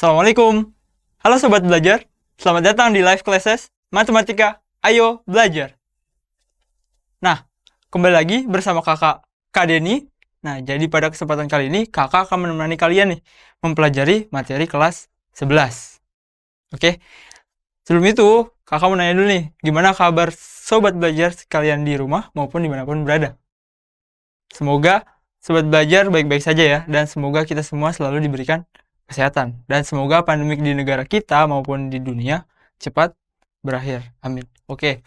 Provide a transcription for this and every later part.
Assalamualaikum. Halo Sobat Belajar. Selamat datang di Live Classes Matematika. Ayo belajar. Nah, kembali lagi bersama kakak Kak Denny. Nah, jadi pada kesempatan kali ini kakak akan menemani kalian nih mempelajari materi kelas 11. Oke. Sebelum itu, kakak mau nanya dulu nih, gimana kabar Sobat Belajar sekalian di rumah maupun dimanapun berada? Semoga Sobat Belajar baik-baik saja ya, dan semoga kita semua selalu diberikan kesehatan. Dan semoga pandemik di negara kita maupun di dunia cepat berakhir. Amin. Oke.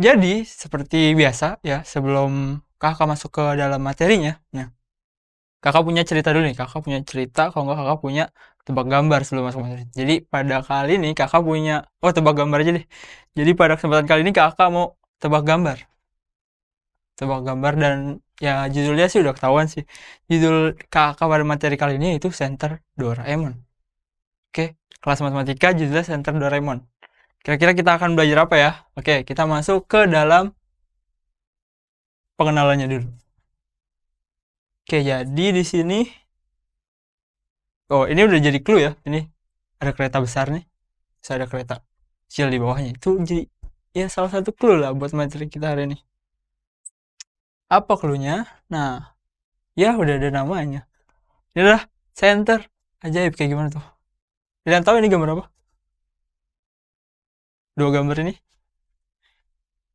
Jadi seperti biasa ya, sebelum kakak masuk ke dalam materinya, nah, kakak punya cerita dulu nih. Kakak punya cerita, kalau nggak kakak punya tebak gambar sebelum masuk materi. Jadi pada kali ini kakak punya, tebak gambar aja deh. Jadi pada kesempatan kali ini kakak mau tebak gambar. Tebak gambar dan ya judulnya sih udah ketahuan sih. Judul kakak pada materi kali ini itu Center Doraemon. Oke, kelas matematika judulnya Center Doraemon. Kira-kira kita akan belajar apa ya? Oke, kita masuk ke dalam pengenalannya dulu. Oke, jadi di sini ini udah jadi clue ya. Ini ada kereta besar nih. Terus ada kereta kecil di bawahnya. Itu jadi ya salah satu clue lah buat materi kita hari ini. Apa clue-nya? Nah, ya udah ada namanya. Ini adalah center. Ajaib, kayak gimana tuh? Kalian tahu ini gambar apa? Dua gambar ini.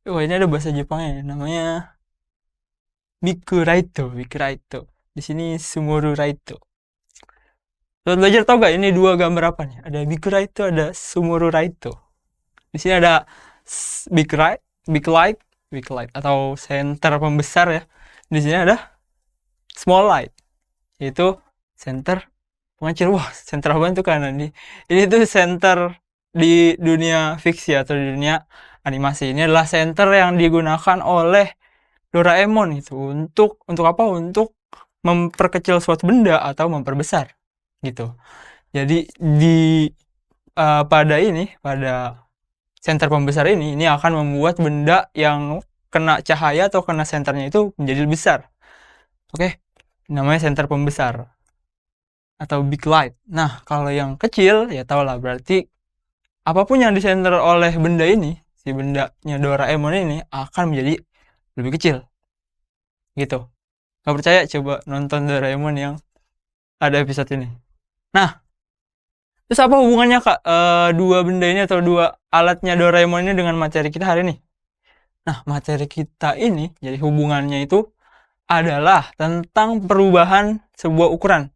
Ini ada bahasa Jepangnya, namanya Biku Raito. Di sini Sumoru Raito. Sobat belajar tahu gak ini dua gambar apa nih? Ada Biku Raito, ada Sumoru Raito. Di sini ada big light atau center pembesar ya. Di sini ada small light, yaitu center pengecil. Wah, center apa itu kan ini tuh center di dunia fiksi atau di dunia animasi. Ini adalah center yang digunakan oleh Doraemon itu untuk apa? Untuk memperkecil suatu benda atau memperbesar gitu. Jadi pada center pembesar ini akan membuat benda yang kena cahaya atau kena senternya itu menjadi lebih besar. Oke, namanya center pembesar atau big light. Nah, kalau yang kecil ya tau lah, berarti apapun yang disenter oleh benda ini, si bendanya Doraemon ini akan menjadi lebih kecil. Gitu. Gak percaya? Coba nonton Doraemon yang ada episode ini. Nah, terus apa hubungannya Kak dua benda ini atau dua alatnya Doraemon ini dengan materi kita hari ini? Nah, materi kita ini jadi hubungannya itu adalah tentang perubahan sebuah ukuran.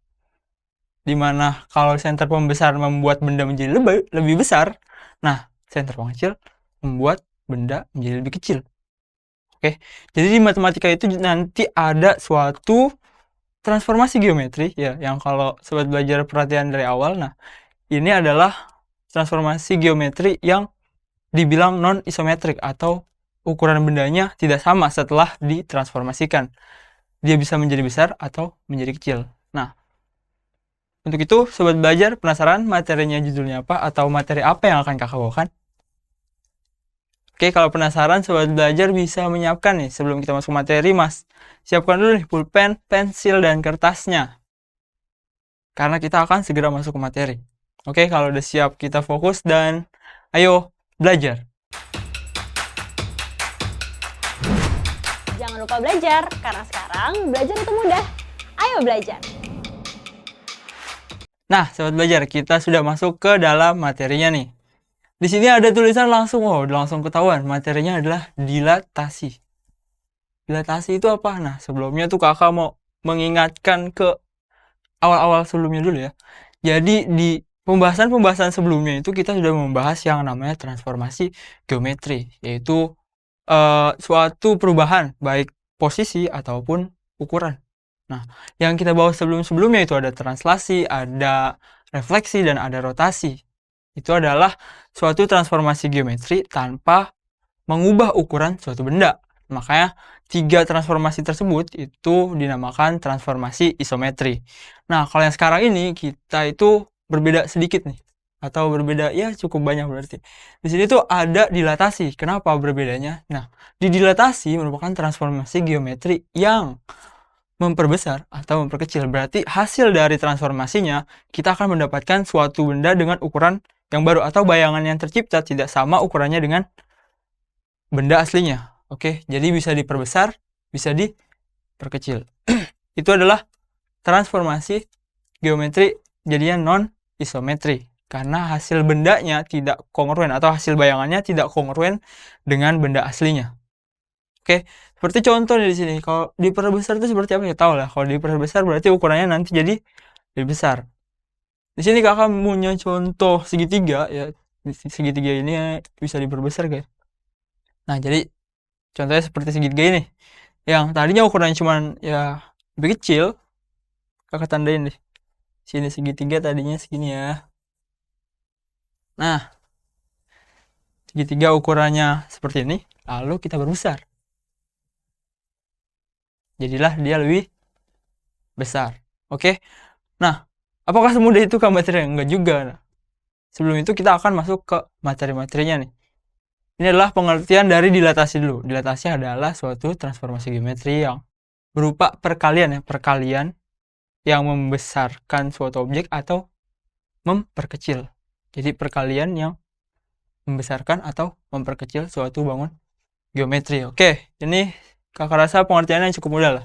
Dimana kalau center pembesar membuat benda menjadi lebih besar, nah center pengecil membuat benda menjadi lebih kecil. Oke, jadi di matematika itu nanti ada suatu transformasi geometri ya, yang kalau sobat belajar perhatian dari awal, nah ini adalah transformasi geometri yang dibilang non isometrik atau ukuran bendanya tidak sama setelah ditransformasikan. Dia bisa menjadi besar atau menjadi kecil. Nah, untuk itu sobat belajar penasaran materinya judulnya apa atau materi apa yang akan kakak bawakan? Oke, kalau penasaran sobat belajar bisa menyiapkan nih sebelum kita masuk materi, Mas. Siapkan dulu nih pulpen, pensil, dan kertasnya. Karena kita akan segera masuk ke materi. Oke, kalau udah siap kita fokus dan ayo belajar. Jangan lupa belajar, karena sekarang belajar itu mudah. Ayo belajar. Nah, sobat belajar, kita sudah masuk ke dalam materinya nih. Di sini ada tulisan langsung ketahuan. Materinya adalah dilatasi. Dilatasi itu apa? Nah, sebelumnya tuh kakak mau mengingatkan ke awal-awal sebelumnya dulu ya. Jadi di pembahasan sebelumnya itu kita sudah membahas yang namanya transformasi geometri, yaitu suatu perubahan baik posisi ataupun ukuran. Nah, yang kita bahas sebelumnya itu ada translasi, ada refleksi, dan ada rotasi. Itu adalah suatu transformasi geometri tanpa mengubah ukuran suatu benda. Makanya 3 transformasi tersebut itu dinamakan transformasi isometri. Nah, kalau yang sekarang ini kita itu berbeda sedikit nih, atau berbeda ya cukup banyak berarti. Di sini tuh ada dilatasi. Kenapa berbedanya? Nah, di dilatasi merupakan transformasi geometri yang memperbesar atau memperkecil. Berarti hasil dari transformasinya, kita akan mendapatkan suatu benda dengan ukuran yang baru atau bayangan yang tercipta tidak sama ukurannya dengan benda aslinya. Oke, jadi bisa diperbesar, bisa diperkecil. Itu adalah transformasi geometri jadinya non-isometri. Karena hasil bendanya tidak kongruen atau hasil bayangannya tidak kongruen dengan benda aslinya. Oke, seperti contoh di sini. Kalau diperbesar itu seperti apa ya? Tahu lah. Kalau diperbesar berarti ukurannya nanti jadi lebih besar. Di sini kakak punya contoh segitiga ya. Segitiga ini bisa diperbesar guys. Nah, jadi contohnya seperti segitiga ini. Yang tadinya ukurannya cuman ya lebih kecil. Kakak tandain deh. Sini segitiga tadinya segini ya. Nah, segitiga ukurannya seperti ini. Lalu kita perbesar. Jadilah dia lebih besar. Oke. Nah, apakah semudah itu ke materi? Enggak juga. Nah, sebelum itu kita akan masuk ke materi-materinya nih. Ini adalah pengertian dari dilatasi dulu. Dilatasi adalah suatu transformasi geometri yang berupa perkalian ya, perkalian yang membesarkan suatu objek atau memperkecil. Jadi perkalian yang membesarkan atau memperkecil suatu bangun geometri. Oke, ini kakak rasa pengertiannya cukup mudah lah.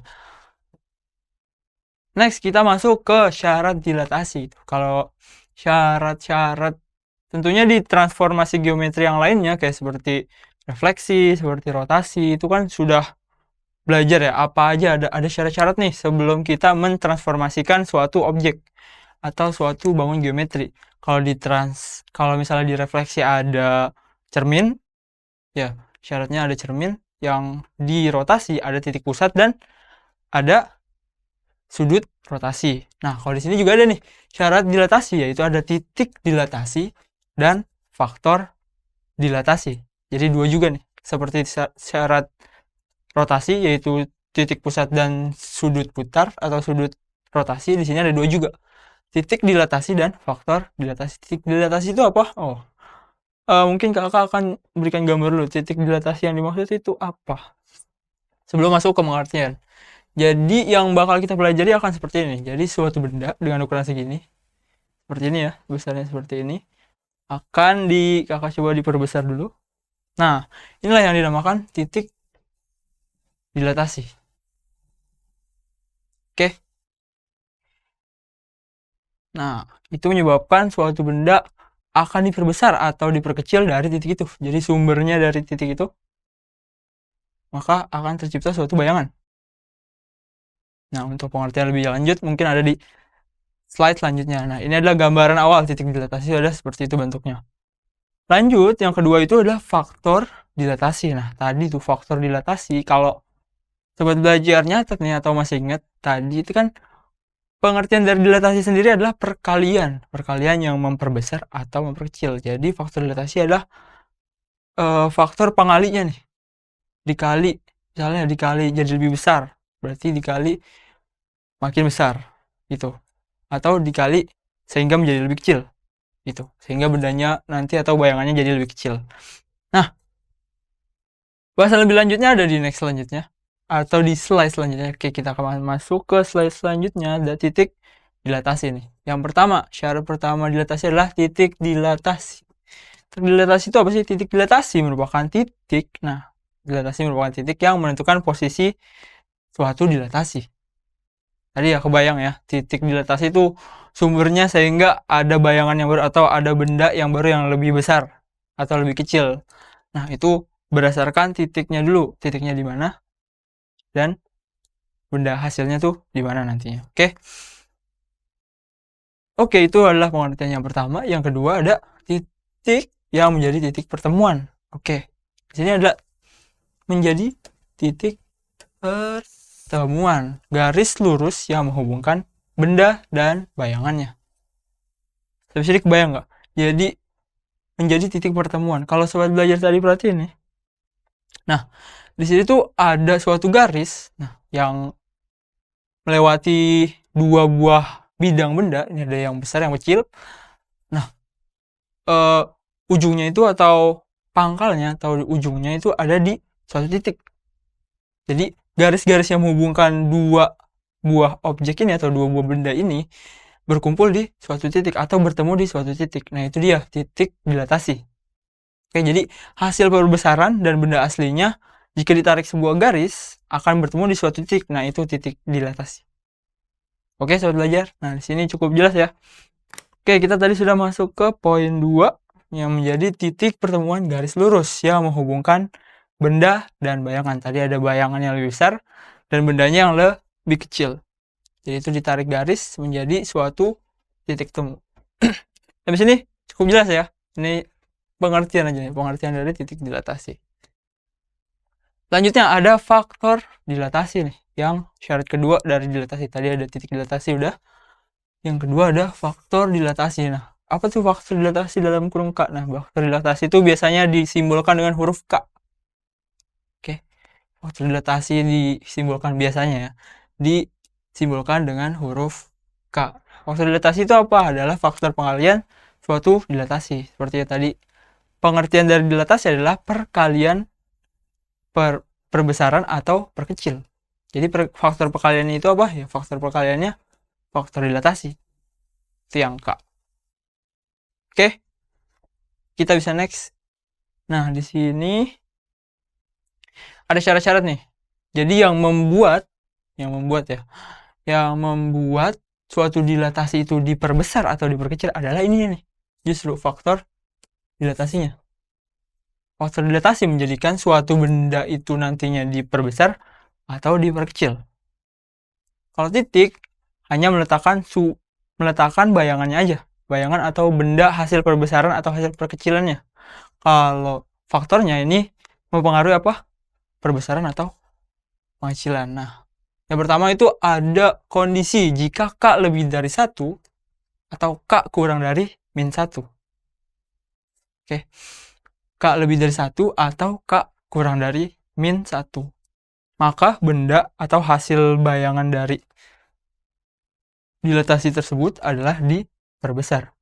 Next, kita masuk ke syarat dilatasi. Kalau syarat-syarat tentunya di transformasi geometri yang lainnya kayak seperti refleksi, seperti rotasi, itu kan sudah belajar ya, apa aja ada syarat-syarat nih sebelum kita mentransformasikan suatu objek atau suatu bangun geometri. Kalau misalnya di refleksi ada cermin, ya syaratnya ada cermin. Yang di rotasi ada titik pusat dan ada sudut rotasi. Nah, kalau di sini juga ada nih syarat dilatasi, yaitu ada titik dilatasi dan faktor dilatasi. Jadi dua juga nih, seperti syarat rotasi yaitu titik pusat dan sudut putar atau sudut rotasi. Di sini ada dua juga, titik dilatasi dan faktor dilatasi. Titik dilatasi itu apa? Mungkin kakak akan berikan gambar dulu titik dilatasi yang dimaksud itu apa sebelum masuk ke pengertian. Jadi yang bakal kita pelajari akan seperti ini. Jadi suatu benda dengan ukuran segini, seperti ini ya, besarnya seperti ini, akan kakak coba diperbesar dulu. Nah, inilah yang dinamakan titik dilatasi. Oke. Nah, itu menyebabkan suatu benda akan diperbesar atau diperkecil dari titik itu. Jadi sumbernya dari titik itu, maka akan tercipta suatu bayangan. Nah, untuk pengertian lebih lanjut mungkin ada di slide selanjutnya. Nah, ini adalah gambaran awal titik dilatasi, ada seperti itu bentuknya. Lanjut, yang kedua itu adalah faktor dilatasi. Nah, tadi tuh faktor dilatasi, kalau sobat belajarnya ternyata atau masih ingat, tadi itu kan pengertian dari dilatasi sendiri adalah perkalian yang memperbesar atau memperkecil. Jadi faktor dilatasi adalah faktor pengalinya nih. Dikali, misalnya dikali jadi lebih besar, berarti dikali makin besar gitu. Atau dikali sehingga menjadi lebih kecil gitu. Sehingga bendanya nanti atau bayangannya jadi lebih kecil. Nah, bahasan lebih lanjutnya ada di next selanjutnya atau di slide selanjutnya. Oke, kita akan masuk ke slide selanjutnya, ada titik dilatasi nih. Yang pertama, syarat pertama dilatasi adalah titik dilatasi. Titik dilatasi itu apa sih? Titik dilatasi merupakan titik. Nah, dilatasi merupakan titik yang menentukan posisi suatu dilatasi. Tadi ya kebayang ya, titik dilatasi itu sumbernya sehingga ada bayangan yang baru atau ada benda yang baru yang lebih besar atau lebih kecil. Nah, itu berdasarkan titiknya dulu, titiknya di mana dan benda hasilnya tuh di mana nantinya. Oke, itu adalah pengertian yang pertama. Yang kedua ada titik yang menjadi titik pertemuan. Oke, di sini ada menjadi titik pertemuan, garis lurus yang menghubungkan benda dan bayangannya. Bisa kebayang nggak? Jadi menjadi titik pertemuan. Kalau sobat belajar tadi perhatiin nih. Nah, di sini tuh ada suatu garis, nah, yang melewati dua buah bidang benda. Ini ada yang besar, yang kecil. Nah, ujungnya itu atau pangkalnya atau ujungnya itu ada di suatu titik. Jadi garis-garis yang menghubungkan dua buah objek ini atau dua buah benda ini berkumpul di suatu titik atau bertemu di suatu titik. Nah, itu dia titik dilatasi. Oke, jadi hasil perbesaran dan benda aslinya jika ditarik sebuah garis akan bertemu di suatu titik. Nah, itu titik dilatasi. Oke, sobat belajar. Nah, di sini cukup jelas ya. Oke, kita tadi sudah masuk ke poin 2 yang menjadi titik pertemuan garis lurus yang menghubungkan benda dan bayangan. Tadi ada bayangan yang lebih besar dan bendanya yang lebih kecil. Jadi itu ditarik garis menjadi suatu titik temu. Sampai sini cukup jelas ya. Ini pengertian aja nih, pengertian dari titik dilatasi. Selanjutnya ada faktor dilatasi nih, yang syarat kedua dari dilatasi. Tadi ada titik dilatasi udah. Yang kedua ada faktor dilatasi. Nah, apa tuh faktor dilatasi dalam kurung K? Nah, faktor dilatasi itu biasanya disimbolkan dengan huruf K. Oke. Faktor dilatasi disimbolkan biasanya ya. Disimbolkan dengan huruf K. Faktor dilatasi itu apa? Adalah faktor pengalian suatu dilatasi. Seperti yang tadi, pengertian dari dilatasi adalah perkalian perbesaran atau perkecil. Jadi faktor perkaliannya itu apa? Ya, faktor perkaliannya faktor dilatasi. Itu yang K. Oke. Kita bisa next. Nah, di sini ada syarat-syarat nih. Jadi yang membuat suatu dilatasi itu diperbesar atau diperkecil adalah ini nih. Justru faktor dilatasinya. Faktor dilatasi menjadikan suatu benda itu nantinya diperbesar atau diperkecil. Kalau titik hanya meletakkan bayangannya aja, bayangan atau benda hasil perbesaran atau hasil perkecilannya. Kalau faktornya ini mempengaruhi apa? Perbesaran atau pengecilan. Nah, yang pertama itu ada kondisi jika K lebih dari 1 atau K kurang dari min 1. Oke. K lebih dari 1 atau K kurang dari min 1. Maka benda atau hasil bayangan dari dilatasi tersebut adalah diperbesar.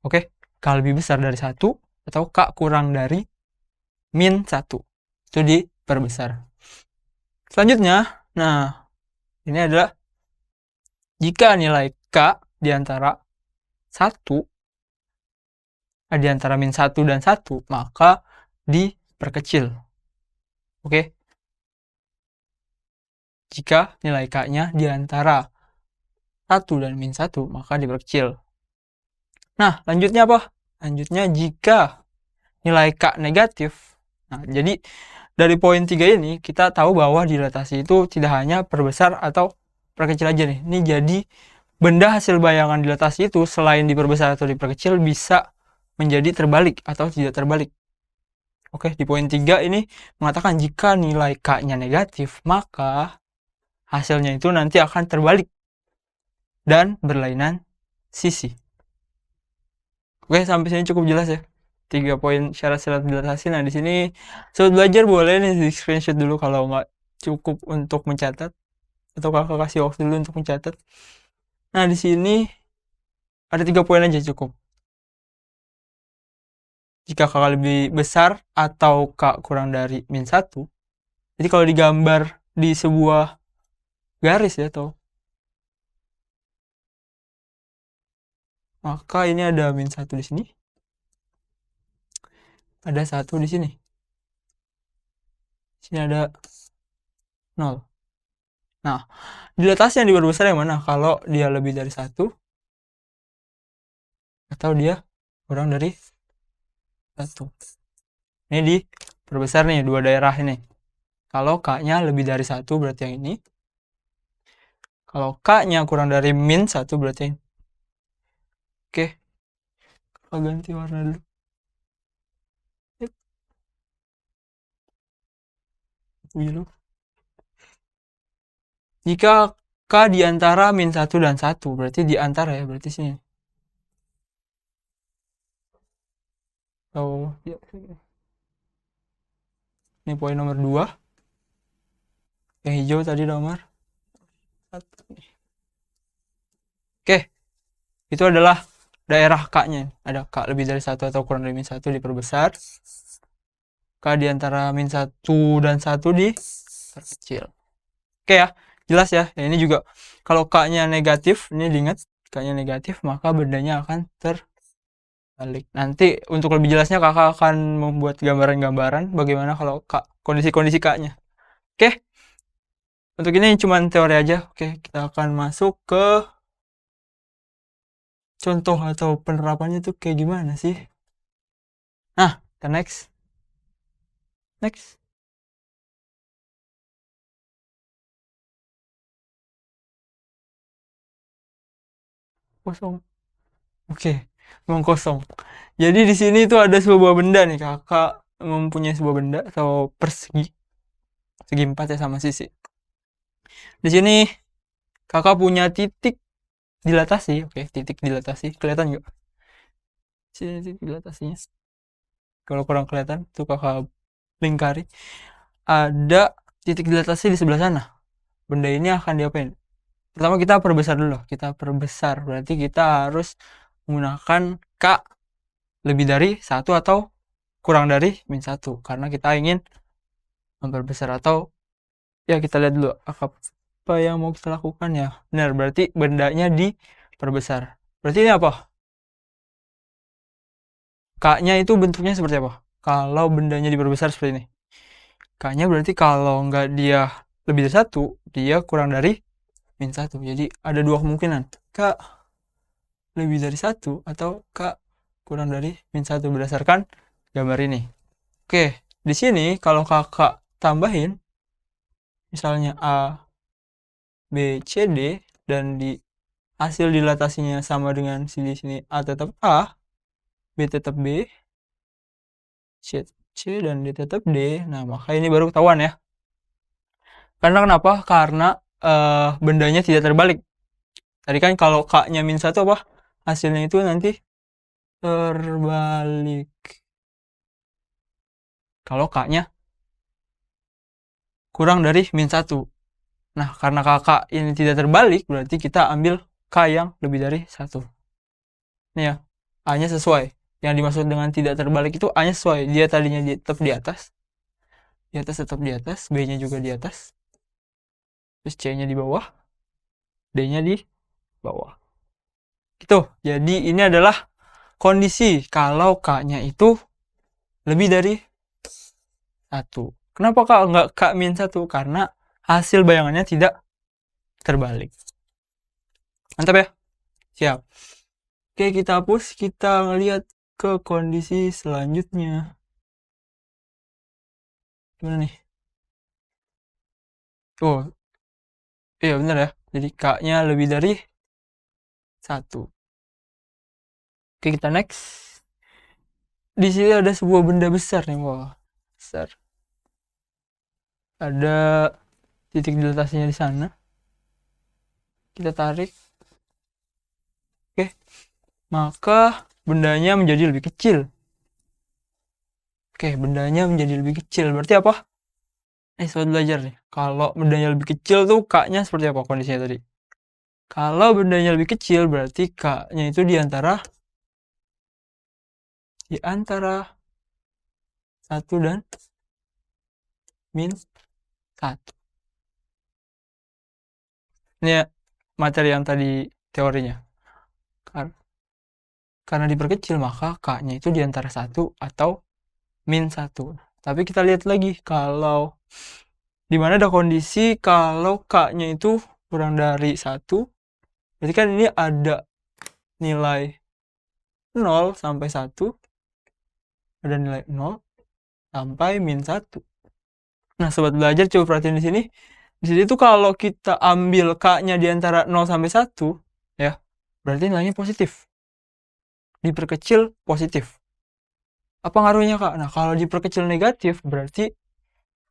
Oke, K lebih besar dari 1 atau K kurang dari min 1. Itu diperbesar. Selanjutnya, nah, ini adalah jika nilai K di antara 1 di antara min 1 dan 1, maka diperkecil. Oke. Jika nilai K-nya di antara 1 dan min 1, maka diperkecil. Nah, lanjutnya apa? Lanjutnya jika nilai K negatif. Nah, jadi dari poin 3 ini kita tahu bahwa dilatasi itu tidak hanya perbesar atau perkecil aja nih. Ini jadi benda hasil bayangan dilatasi itu selain diperbesar atau diperkecil bisa menjadi terbalik atau tidak terbalik. Oke, di poin 3 ini mengatakan jika nilai K-nya negatif, maka hasilnya itu nanti akan terbalik dan berlainan sisi. Oke, sampai sini cukup jelas ya. 3 poin syarat-syarat dilatasi. Nah, di sini sobat belajar boleh nih di screenshot dulu kalau nggak cukup untuk mencatat, atau kakak kasih waktu dulu untuk mencatat. Nah, di sini ada 3 poin aja cukup. Jika K lebih besar atau K kurang dari min 1. Jadi kalau digambar di sebuah garis ya atau maka ini ada min 1 di sini. Ada 1 di sini. Sini ada 0. Nah, dilatasi yang diperbesar yang mana? Kalau dia lebih dari 1 atau dia kurang dari 1. Ini diperbesar nih, dua daerah ini. Kalau K-nya lebih dari 1 berarti yang ini. Kalau K-nya kurang dari min 1 berarti yang ini. Oke. Kita ganti warna dulu. Biru. Jika K di antara min 1 dan 1, berarti di antara ya, berarti sini. Oh, ya. Ini poin nomor 2. Yang hijau tadi nomor 1. Oke. Itu adalah daerah K-nya. Ada K lebih dari 1 atau kurang dari min 1 diperbesar. K di antara min 1 dan 1 diperkecil. Oke ya. jelas ya. Ya ini juga kalau K-nya negatif, ini diingat K-nya negatif, maka bendanya akan terbalik. Nanti untuk lebih jelasnya kakak akan membuat gambaran-gambaran bagaimana kalau kondisi-kondisi K-nya. Oke. Untuk ini cuma teori aja. Oke, kita akan masuk ke contoh atau penerapannya tuh kayak gimana sih. Nah, kita next. Kosong. Oke, memang kosong. Jadi di sini tuh ada sebuah benda nih, kakak mempunyai sebuah benda atau persegi, segi 4 ya sama sisi. Di sini kakak punya titik dilatasi. Oke, titik dilatasi kelihatan nggak? Sini titik dilatasinya. Kalau kurang kelihatan tuh kakak lingkari. Ada titik dilatasi di sebelah sana. Benda ini akan diapain? Pertama kita perbesar dulu. Kita perbesar berarti kita harus menggunakan K lebih dari 1 atau kurang dari min 1 karena kita ingin memperbesar. Atau ya kita lihat dulu apa yang mau kita lakukan ya. Benar, berarti bendanya diperbesar. Berarti ini apa? K-nya itu bentuknya seperti apa? Kalau bendanya diperbesar seperti ini. K-nya berarti kalau nggak dia lebih dari 1, dia kurang dari min 1. Jadi ada dua kemungkinan. K lebih dari 1 atau K kurang dari min 1 berdasarkan gambar ini. Oke, di sini kalau kakak tambahin misalnya A, B, C, D dan di hasil dilatasinya sama dengan di sini A tetap A, B tetap B, C, dan D tetap D. Nah, maka ini baru ketahuan ya. Karena kenapa? Karena bendanya tidak terbalik. Tadi kan kalau K-nya min 1 apa? Hasilnya itu nanti terbalik. Kalau K-nya kurang dari min 1. Nah, karena kakak ini tidak terbalik, berarti kita ambil K yang lebih dari 1. Ini ya, A-nya sesuai. Yang dimaksud dengan tidak terbalik itu A-nya sesuai. Dia tadinya tetap di atas. Di atas tetap di atas, B-nya juga di atas. Terus C-nya di bawah, D-nya di bawah. Gitu. Jadi ini adalah kondisi kalau K-nya itu lebih dari 1. Kenapa Kak nggak K min 1? Karena hasil bayangannya tidak terbalik. Mantap ya? Siap. Oke, kita hapus. Kita ngeliat ke kondisi selanjutnya. Gimana nih? Oh, iya bener ya. Jadi K-nya lebih dari 1. Oke, kita next. Di sini ada sebuah benda besar nih, wah. Besar. Ada titik dilatasinya di sana. Kita tarik. Oke. Maka bendanya menjadi lebih kecil. Oke, bendanya menjadi lebih kecil. Berarti apa? Sobat belajar nih. Kalau bendanya lebih kecil tuh K-nya seperti apa kondisinya tadi? Kalau bendanya lebih kecil berarti K-nya itu di antara 1 dan min 1. Ini ya, materi yang tadi teorinya. Karena diperkecil maka K-nya itu di antara 1 atau min 1. Tapi kita lihat lagi kalau dimana ada kondisi kalau K-nya itu kurang dari 1. Berarti kan ini ada nilai 0 sampai 1. Ada nilai 0 sampai min 1. Nah, sobat belajar coba perhatiin di sini. Di sini tuh kalau kita ambil K-nya di antara 0 sampai 1, ya, berarti nilainya positif. Diperkecil positif. Apa ngaruhnya, Kak? Nah, kalau diperkecil negatif berarti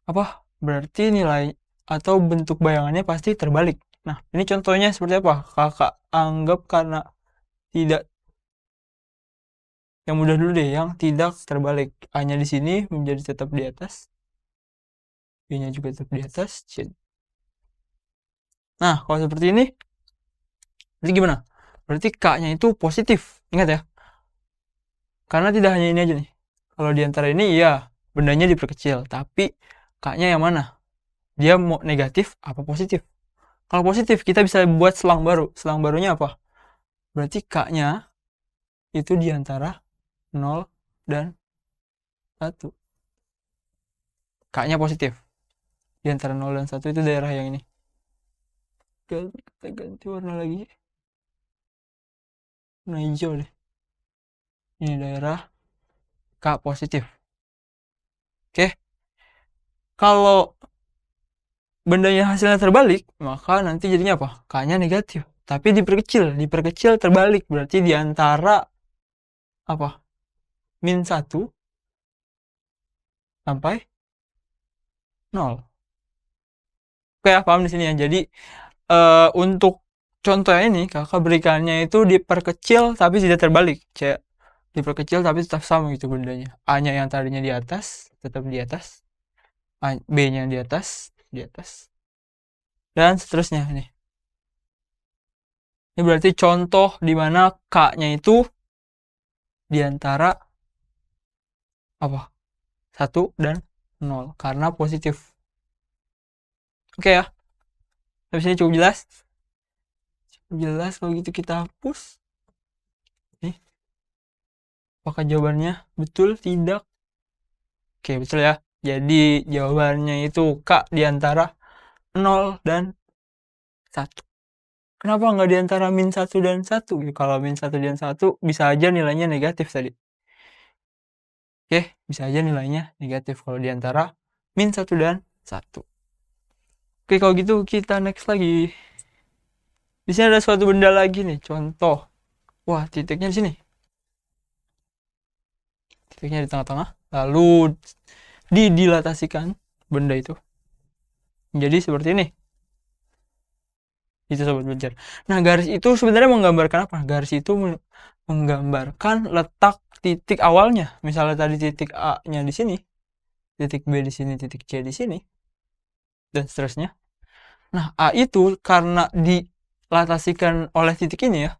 apa? Berarti nilai atau bentuk bayangannya pasti terbalik. Nah, ini contohnya seperti apa? Kakak anggap karena tidak, yang mudah dulu deh, yang tidak terbalik. A-nya di sini menjadi tetap di atas. B-nya juga tetap di atas. Nah, kalau seperti ini, berarti gimana? Berarti K-nya itu positif. Ingat ya. Karena tidak hanya ini aja nih. Kalau di antara ini, ya, bendanya diperkecil. Tapi K-nya yang mana? Dia mau negatif apa positif? Kalau positif kita bisa buat selang baru. Selang barunya apa? Berarti K-nya itu di antara 0 dan 1. K-nya positif. Di antara 0 dan 1 itu daerah yang ini. Kita ganti warna lagi. Warna hijau deh. Ini daerah K positif. Oke. Kalau bendanya hasilnya terbalik, maka nanti jadinya apa? K-nya negatif. Tapi diperkecil. Diperkecil terbalik. Berarti di antara apa? -1 sampai 0. Oke ya, paham di sini ya. Jadi untuk contohnya ini kakak berikannya itu diperkecil tapi tidak terbalik. Kayak diperkecil tapi tetap sama gitu bendanya. A-nya yang tadinya di atas tetap di atas. B-nya di atas, dan seterusnya nih. Ini berarti contoh di mana K-nya itu di antara apa? 1 dan 0 karena positif. Oke ya. Habis ini cukup jelas? Cukup jelas, kalau gitu kita hapus. Nih. Apakah jawabannya betul? Tidak? Oke, betul ya. Jadi jawabannya itu K di antara 0 dan 1. Kenapa nggak di antara -1 dan 1? Kalau -1 dan 1 bisa aja nilainya negatif tadi. Oke, bisa aja nilainya negatif kalau di antara -1 dan 1. Oke, kalau gitu kita next lagi. Di sini ada suatu benda lagi nih, contoh. Wah, titiknya di sini. Titiknya di tengah-tengah. Lalu didilatasikan benda itu menjadi seperti ini. Itu sobat belajar. Nah, garis itu sebenarnya menggambarkan apa? Garis itu menggambarkan letak titik awalnya. Misalnya tadi titik A-nya di sini, titik B di sini, titik C di sini, dan seterusnya. Nah, A itu karena dilatasikan oleh titik ini ya,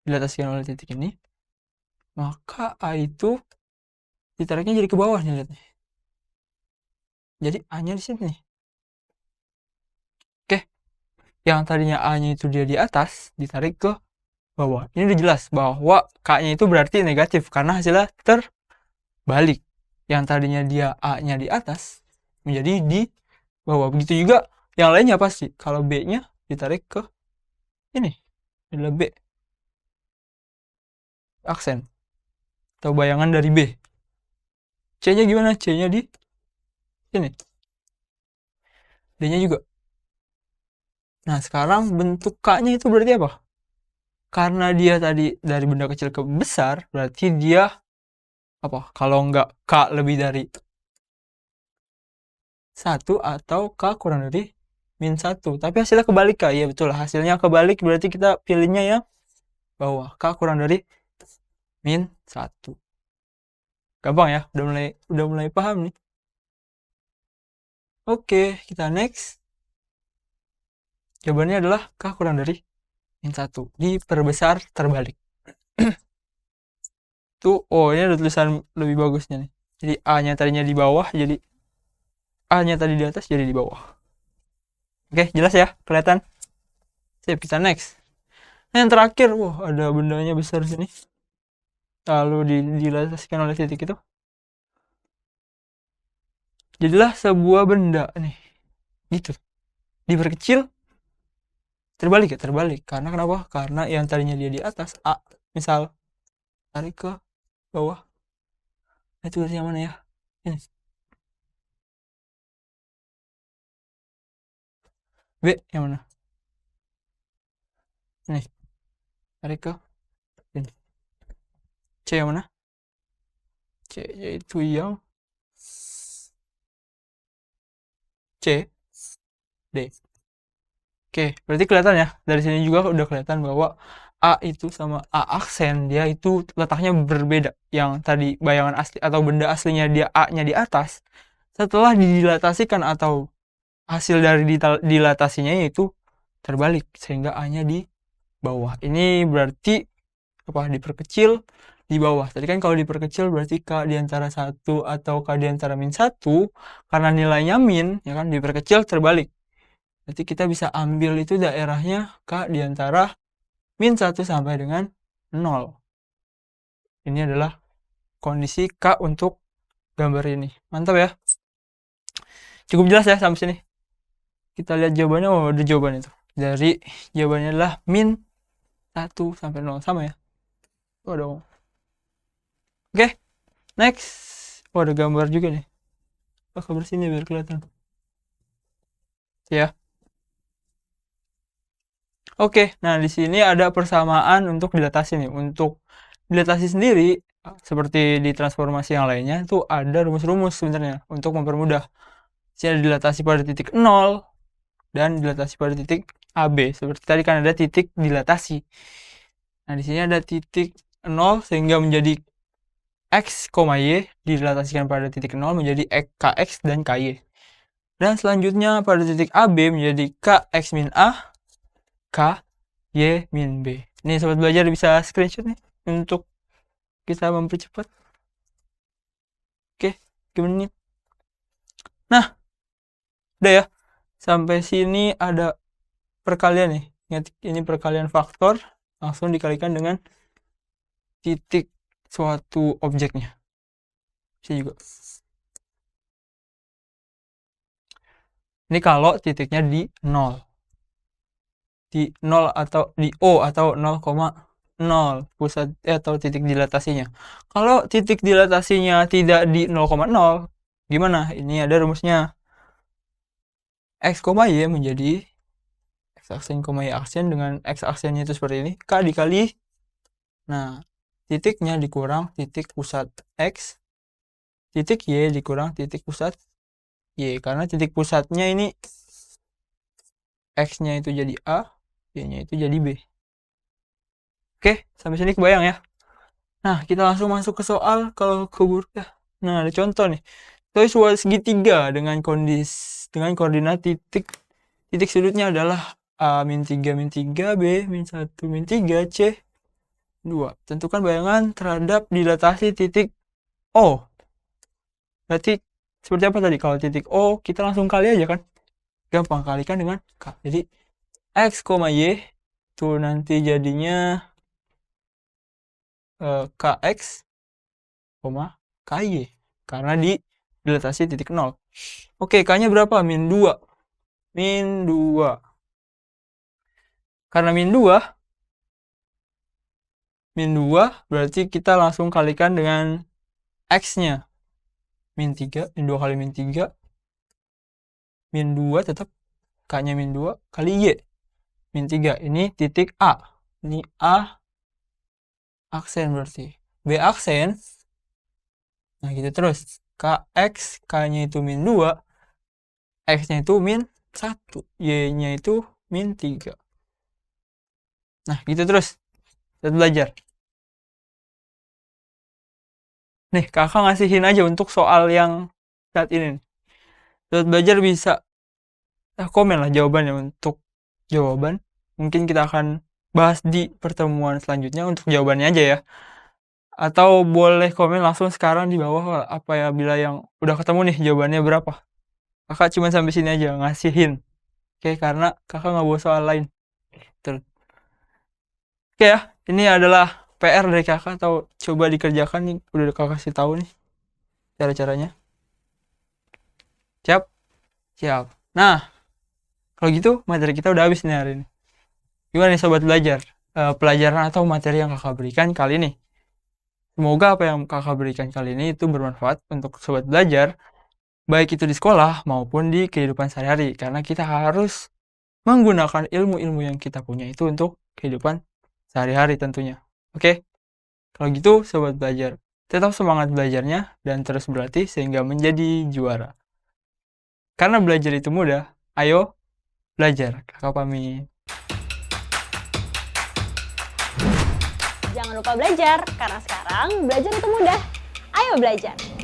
dilatasikan oleh titik ini, maka A itu ditariknya jadi ke bawah nih, lihat nih. Jadi A-nya di sini nih. Oke, yang tadinya A-nya itu dia di atas, ditarik ke bawah. Ini udah jelas bahwa K-nya itu berarti negatif karena hasilnya terbalik. Yang tadinya dia A-nya di atas menjadi di bawah. Begitu juga yang lainnya pasti. Kalau B-nya ditarik ke ini, adalah B. Aksen atau bayangan dari B. C-nya gimana? C-nya di sini. D-nya juga. Nah, sekarang bentuk K-nya itu berarti apa? Karena dia tadi dari benda kecil ke besar, berarti dia apa? Kalau enggak K lebih dari 1 atau K kurang dari -1. Tapi hasilnya kebalik Kak. Iya betul, hasilnya kebalik berarti kita pilihnya yang bawah. K kurang dari -1. Gampang ya? Udah mulai paham nih. Oke, kita next. Jawabannya adalah K kurang dari -1. Diperbesar terbalik. Tuh, oh ini ada tulisan lebih bagusnya nih. Jadi A-nya tadinya di bawah, jadi A-nya tadi di atas, jadi di bawah. Oke, jelas ya? Kelihatan? Sip, kita next. Nah, yang terakhir, wah ada bendanya besar sini. Lalu dilatasikan oleh titik itu. Jadilah sebuah benda nih. Gitu. Diperkecil, terbalik ya? Terbalik. Karena kenapa? Karena yang tadinya dia di atas, A, misal, tarik ke bawah. Nah, itu yang mana ya? Ini. B, yang mana? Ini. Tarik ke sini. C yang mana? C yaitu yang C, D. Oke, berarti kelihatan ya. Dari sini juga udah kelihatan bahwa A itu sama A aksen dia itu letaknya berbeda. Yang tadi bayangan asli atau benda aslinya dia A-nya di atas. Setelah didilatasikan atau hasil dari dilatasinya itu terbalik sehingga A-nya di bawah. Ini berarti apa? Diperkecil di bawah. Tadi kan kalau diperkecil berarti K di antara 1 atau K di antara -1 karena nilainya min, ya kan diperkecil terbalik. Berarti kita bisa ambil itu daerahnya K di antara -1 sampai dengan 0. Ini adalah kondisi K untuk gambar ini. Mantap ya. Cukup jelas ya sampai sini. Kita lihat jawabannya. Oh, ada jawaban itu. Dari jawabannya adalah -1 sampai 0. Sama ya. Oh, dong. Oke. Next. Oh, ada gambar juga nih. Gambar sini biar kelihatan. Ya. Oke, nah di sini ada persamaan untuk dilatasi nih. Untuk dilatasi sendiri, seperti di transformasi yang lainnya, itu ada rumus-rumus sebenarnya untuk mempermudah. Di sini ada dilatasi pada titik 0 dan dilatasi pada titik AB. Seperti tadi kan ada titik dilatasi. Nah, di sini ada titik 0 sehingga menjadi X, Y dilatasikan pada titik 0 menjadi KX dan KY. Dan selanjutnya pada titik AB menjadi KX min A, K, Y min B. Nih sobat belajar bisa screenshot nih untuk kita mempercepat. Oke, 3 menit. Nah, udah ya. Sampai sini ada perkalian nih. Ingat, ini perkalian faktor langsung dikalikan dengan titik suatu objeknya. Bisa juga. Ini kalau titiknya di 0. Di 0 atau di O atau 0,0 pusat atau titik dilatasinya. Kalau titik dilatasinya tidak di 0,0, gimana? Ini ada rumusnya. X, Y menjadi X aksen, Y aksen dengan X aksennya itu seperti ini. K dikali, nah, titiknya dikurang titik pusat X, titik Y dikurang titik pusat Y. Karena titik pusatnya ini X-nya itu jadi A, Y-nya itu jadi B. Oke, sampai sini kebayang ya. Nah, kita langsung masuk ke soal kalau keburu ya. Nah, ada contoh nih. Itu suatu segitiga dengan koordinat titik sudutnya adalah A min 3 min 3, B min 1 min 3, C 2. Tentukan bayangan terhadap dilatasi titik O. Berarti seperti apa tadi? Kalau titik O, kita langsung kali aja kan? Gampang, kalikan dengan K. Jadi X, Y itu nanti jadinya KX, KY. Karena dilatasi titik 0. Oke, K-nya berapa? Min 2. Min 2. Karena min 2 berarti kita langsung kalikan dengan X-nya. Min 3, min 2 kali min 3. Min 2 tetap K-nya min 2 kali Y. Min 3. Ini titik A. Ini A aksen berarti. B aksen. Nah, gitu terus. KX, K-nya itu min 2. X-nya itu min 1. Y-nya itu min 3. Nah, gitu terus. Kita belajar. Nih, kakak ngasihin aja untuk soal yang saat ini. Kita belajar bisa komen lah jawabannya untuk jawaban. Mungkin kita akan bahas di pertemuan selanjutnya untuk jawabannya aja ya. Atau boleh komen langsung sekarang di bawah apa ya bila yang udah ketemu nih jawabannya berapa. Kakak cuma sampai sini aja ngasihin. Oke, karena kakak nggak bawa soal lain. Terus. Oke ya, ini adalah PR dari kakak atau coba dikerjakan nih. Udah kakak kasih tahu nih cara-caranya. Siap? Siap. Nah, kalau gitu materi kita udah habis nih hari ini. Gimana nih sobat belajar? Pelajaran atau materi yang kakak berikan kali ini. Semoga apa yang kakak berikan kali ini itu bermanfaat untuk sobat belajar, baik itu di sekolah maupun di kehidupan sehari-hari. Karena kita harus menggunakan ilmu-ilmu yang kita punya itu untuk kehidupan sehari-hari tentunya. Oke? Kalau gitu sobat belajar, tetap semangat belajarnya dan terus berlatih sehingga menjadi juara. Karena belajar itu mudah, ayo belajar. Kakak pamit. Jangan lupa belajar, karena sekarang belajar itu mudah. Ayo belajar!